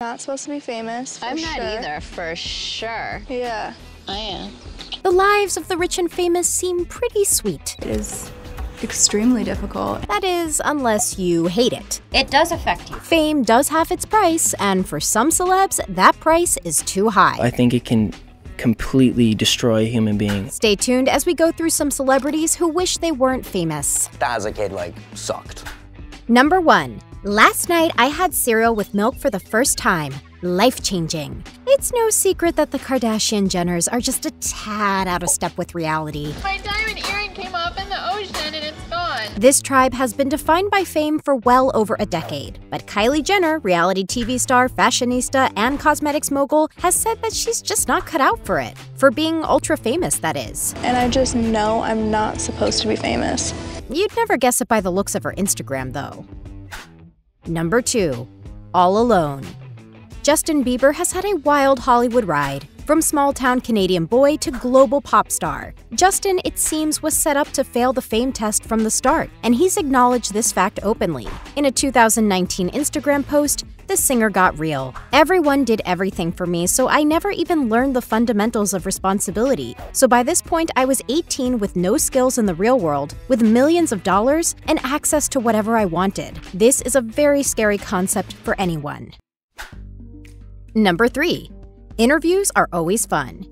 Not supposed to be famous, I'm not sure. either, for sure. Yeah. I am. The lives of the rich and famous seem pretty sweet. It is extremely difficult. That is, unless you hate it. It does affect you. Fame does have its price, and for some celebs, that price is too high. I think it can completely destroy a human being. Stay tuned as we go through some celebrities who wish they weren't famous. That as a kid, sucked. Number 1. Last night, I had cereal with milk for the first time. Life-changing. It's no secret that the Kardashian Jenners are just a tad out of step with reality. My diamond earring came off in the ocean and it's gone. This tribe has been defined by fame for well over a decade. But Kylie Jenner, reality TV star, fashionista, and cosmetics mogul, has said that she's just not cut out for it. For being ultra-famous, that is. And I just know I'm not supposed to be famous. You'd never guess it by the looks of her Instagram, though. Number 2. All Alone. Justin Bieber has had a wild Hollywood ride. From small-town Canadian boy to global pop star, Justin, it seems, was set up to fail the fame test from the start, and he's acknowledged this fact openly. In a 2019 Instagram post, the singer got real. Everyone did everything for me, so I never even learned the fundamentals of responsibility. So by this point, I was 18 with no skills in the real world, with millions of dollars, and access to whatever I wanted. This is a very scary concept for anyone. Number 3. Interviews are always fun.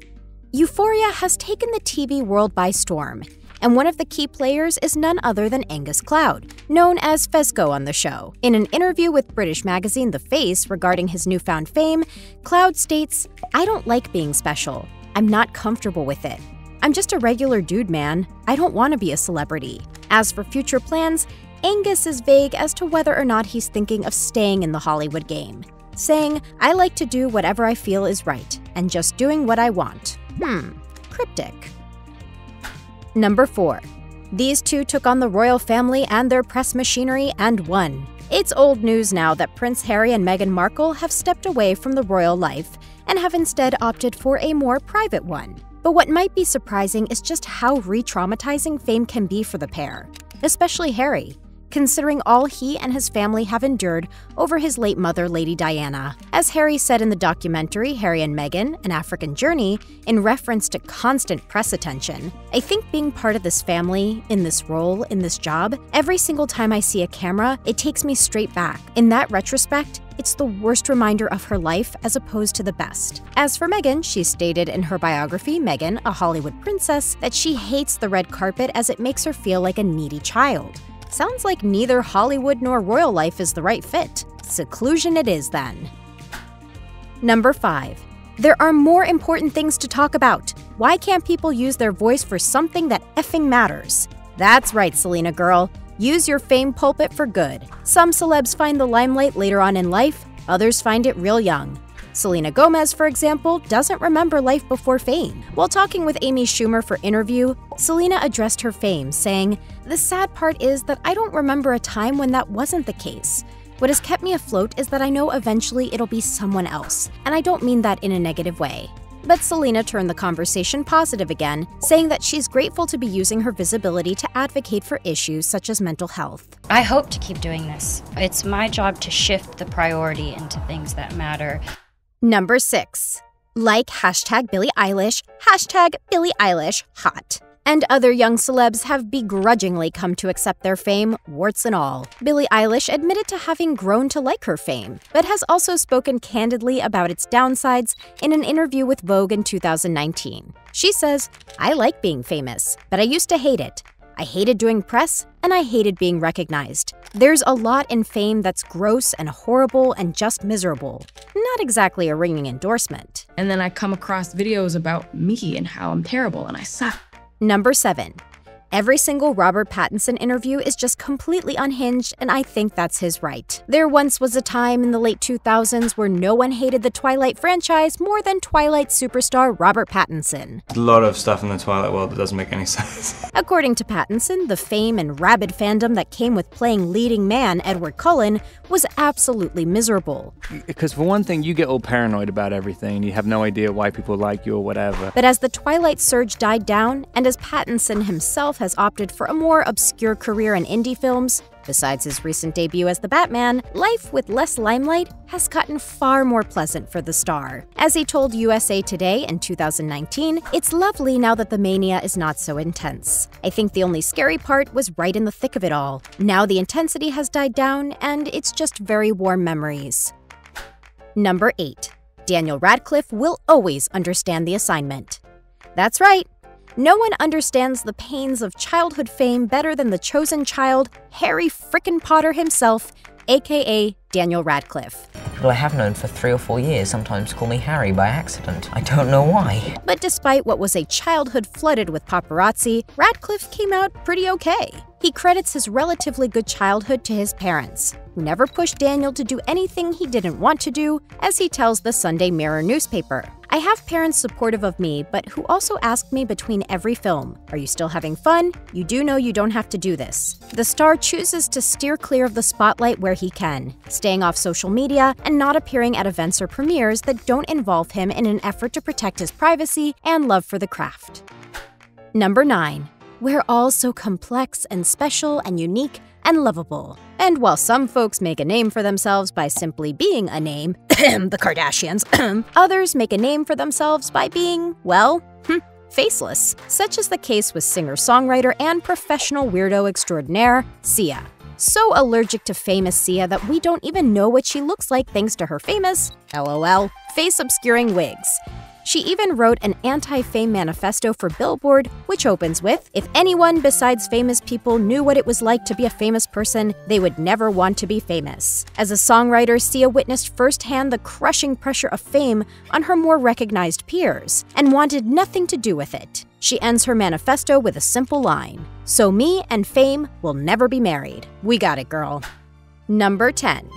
Euphoria has taken the TV world by storm, and one of the key players is none other than Angus Cloud, known as Fesco on the show. In an interview with British magazine The Face regarding his newfound fame, Cloud states, "I don't like being special. I'm not comfortable with it. I'm just a regular dude, man. I don't want to be a celebrity." As for future plans, Angus is vague as to whether or not he's thinking of staying in the Hollywood game, saying, "I like to do whatever I feel is right, and just doing what I want." Cryptic. Number 4. These two took on the royal family and their press machinery and won. It's old news now that Prince Harry and Meghan Markle have stepped away from the royal life and have instead opted for a more private one. But what might be surprising is just how re-traumatizing fame can be for the pair, especially Harry, considering all he and his family have endured over his late mother, Lady Diana. As Harry said in the documentary Harry and Meghan, An African Journey, in reference to constant press attention, "I think being part of this family, in this role, in this job, every single time I see a camera, it takes me straight back. In that retrospect, it's the worst reminder of her life as opposed to the best." As for Meghan, she stated in her biography, Meghan, a Hollywood Princess, that she hates the red carpet as it makes her feel like a needy child. Sounds like neither Hollywood nor royal life is the right fit. Seclusion it is then. Number 5. There are more important things to talk about. Why can't people use their voice for something that effing matters? That's right, Selena girl. Use your fame pulpit for good. Some celebs find the limelight later on in life, others find it real young. Selena Gomez, for example, doesn't remember life before fame. While talking with Amy Schumer for Interview, Selena addressed her fame, saying, "The sad part is that I don't remember a time when that wasn't the case. What has kept me afloat is that I know eventually it'll be someone else, and I don't mean that in a negative way." But Selena turned the conversation positive again, saying that she's grateful to be using her visibility to advocate for issues such as mental health. I hope to keep doing this. It's my job to shift the priority into things that matter. Number 6. Like #Billie Eilish, #Billie Eilish hot. And other young celebs have begrudgingly come to accept their fame, warts and all. Billie Eilish admitted to having grown to like her fame, but has also spoken candidly about its downsides in an interview with Vogue in 2019. She says, "I like being famous, but I used to hate it. I hated doing press, and I hated being recognized. There's a lot in fame that's gross and horrible and just miserable." Not exactly a ringing endorsement. And then I come across videos about me and how I'm terrible and I suck. Number 7. Every single Robert Pattinson interview is just completely unhinged, and I think that's his right. There once was a time in the late 2000s where no one hated the Twilight franchise more than Twilight superstar Robert Pattinson. A lot of stuff in the Twilight world that doesn't make any sense. According to Pattinson, the fame and rabid fandom that came with playing leading man Edward Cullen was absolutely miserable. Because for one thing, you get all paranoid about everything and you have no idea why people like you or whatever. But as the Twilight surge died down, and as Pattinson himself has opted for a more obscure career in indie films, besides his recent debut as the Batman, life with less limelight has gotten far more pleasant for the star. As he told USA Today in 2019, "It's lovely now that the mania is not so intense. I think the only scary part was right in the thick of it all. Now the intensity has died down, and it's just very warm memories." Number 8. Daniel Radcliffe will always understand the assignment. That's right. No one understands the pains of childhood fame better than the chosen child, Harry frickin' Potter himself, aka Daniel Radcliffe. People I have known for 3 or 4 years sometimes call me Harry by accident. I don't know why. But despite what was a childhood flooded with paparazzi, Radcliffe came out pretty okay. He credits his relatively good childhood to his parents, who never pushed Daniel to do anything he didn't want to do, as he tells the Sunday Mirror newspaper. "I have parents supportive of me, but who also ask me between every film, 'Are you still having fun? You do know you don't have to do this.'" The star chooses to steer clear of the spotlight where he can, staying off social media and not appearing at events or premieres that don't involve him in an effort to protect his privacy and love for the craft. Number 9. We're all so complex and special and unique and lovable. And while some folks make a name for themselves by simply being a name, the Kardashians, others make a name for themselves by being, well, faceless, such is the case with singer-songwriter and professional weirdo extraordinaire, Sia. So allergic to famous Sia that we don't even know what she looks like thanks to her famous, LOL, face-obscuring wigs. She even wrote an anti-fame manifesto for Billboard, which opens with, "If anyone besides famous people knew what it was like to be a famous person, they would never want to be famous." As a songwriter, Sia witnessed firsthand the crushing pressure of fame on her more recognized peers, and wanted nothing to do with it. She ends her manifesto with a simple line, "So me and fame will never be married. We got it, girl." Number 10.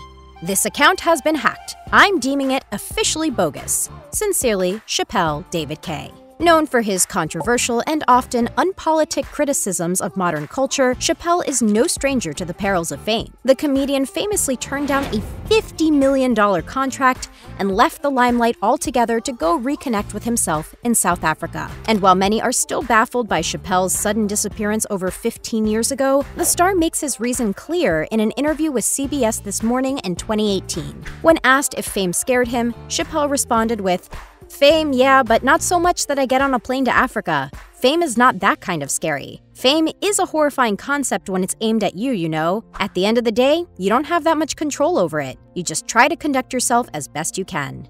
This account has been hacked. I'm deeming it officially bogus. Sincerely, Chapelle David K. Known for his controversial and often unpolitic criticisms of modern culture, Chapelle is no stranger to the perils of fame. The comedian famously turned down a $50 million contract and left the limelight altogether to go reconnect with himself in South Africa. And while many are still baffled by Chapelle's sudden disappearance over 15 years ago, the star makes his reason clear in an interview with CBS This Morning in 2018. When asked if fame scared him, Chapelle responded with, "Fame, yeah, but not so much that I get on a plane to Africa. Fame is not that kind of scary. Fame is a horrifying concept when it's aimed at you, you know. At the end of the day, you don't have that much control over it. You just try to conduct yourself as best you can."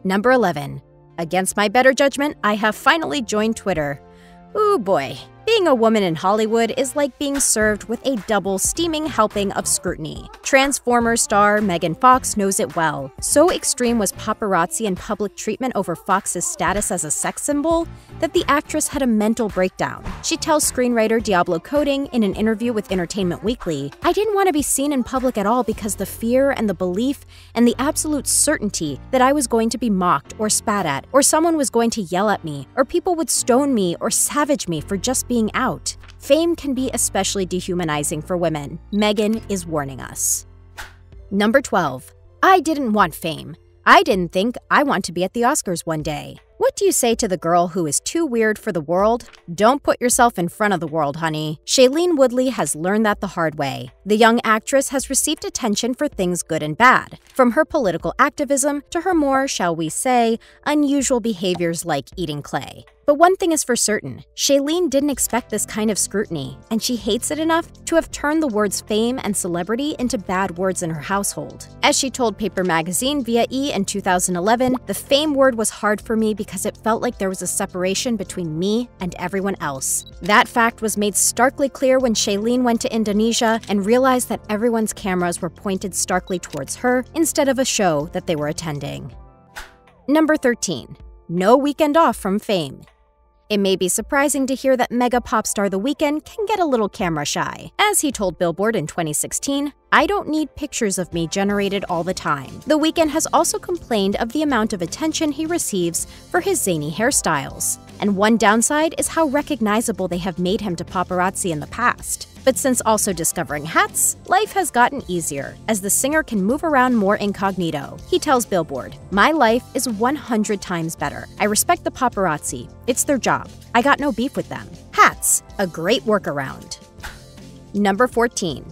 Number 11. Against my better judgment, I have finally joined Twitter. Ooh boy. Being a woman in Hollywood is like being served with a double steaming helping of scrutiny. Transformers star Megan Fox knows it well. So extreme was paparazzi and public treatment over Fox's status as a sex symbol that the actress had a mental breakdown. She tells screenwriter Diablo Coding in an interview with Entertainment Weekly, "I didn't want to be seen in public at all because the fear and the belief and the absolute certainty that I was going to be mocked or spat at, or someone was going to yell at me, or people would stone me or savage me for just being out. Fame can be especially dehumanizing for women. Meghan is warning us." Number 12. I didn't want fame. I didn't think I want to be at the Oscars one day. What do you say to the girl who is too weird for the world? Don't put yourself in front of the world, honey. Shailene Woodley has learned that the hard way. The young actress has received attention for things good and bad, from her political activism to her more, shall we say, unusual behaviors like eating clay. But one thing is for certain, Shailene didn't expect this kind of scrutiny, and she hates it enough to have turned the words fame and celebrity into bad words in her household. As she told Paper Magazine via E! In 2011, "The fame word was hard for me because it felt like there was a separation between me and everyone else." That fact was made starkly clear when Shailene went to Indonesia and realized that everyone's cameras were pointed starkly towards her instead of a show that they were attending. Number 13. No weekend off from fame. It may be surprising to hear that mega pop star The Weeknd can get a little camera shy. As he told Billboard in 2016, "I don't need pictures of me generated all the time." The Weeknd has also complained of the amount of attention he receives for his zany hairstyles. And one downside is how recognizable they have made him to paparazzi in the past. But since also discovering hats, life has gotten easier, as the singer can move around more incognito. He tells Billboard, "My life is 100 times better. I respect the paparazzi. It's their job. I got no beef with them. Hats. thoughts. A great workaround. Number 14.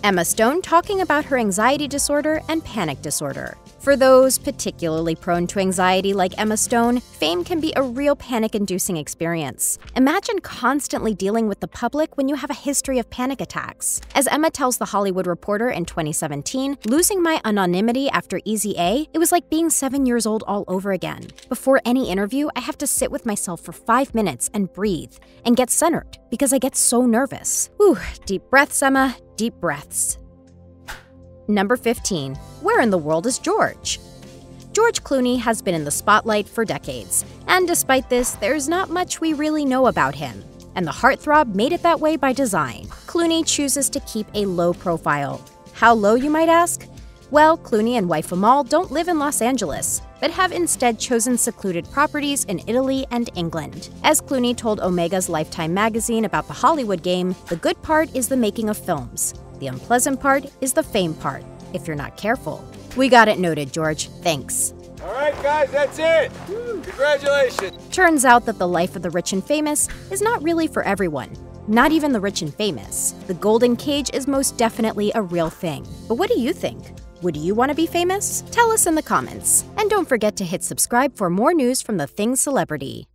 Emma Stone talking about her anxiety disorder and panic disorder. For those particularly prone to anxiety like Emma Stone, fame can be a real panic-inducing experience. Imagine constantly dealing with the public when you have a history of panic attacks. As Emma tells The Hollywood Reporter in 2017, losing my anonymity after Easy A, it was like being 7 years old all over again. Before any interview, I have to sit with myself for 5 minutes and breathe, and get centered, because I get so nervous. Whew, deep breaths, Emma, deep breaths. Number 15. Where in the world is George? George Clooney has been in the spotlight for decades, and despite this, there's not much we really know about him. And the heartthrob made it that way by design. Clooney chooses to keep a low profile. How low, you might ask? Well, Clooney and wife Amal don't live in Los Angeles, but have instead chosen secluded properties in Italy and England. As Clooney told Omega's Lifetime magazine about the Hollywood game, the good part is the making of films. The unpleasant part is the fame part, if you're not careful. We got it noted, George. Thanks. All right, guys, that's it. Congratulations. Turns out that the life of the rich and famous is not really for everyone. Not even the rich and famous. The golden cage is most definitely a real thing. But what do you think? Would you want to be famous? Tell us in the comments. And don't forget to hit subscribe for more news from the Thing Celebrity.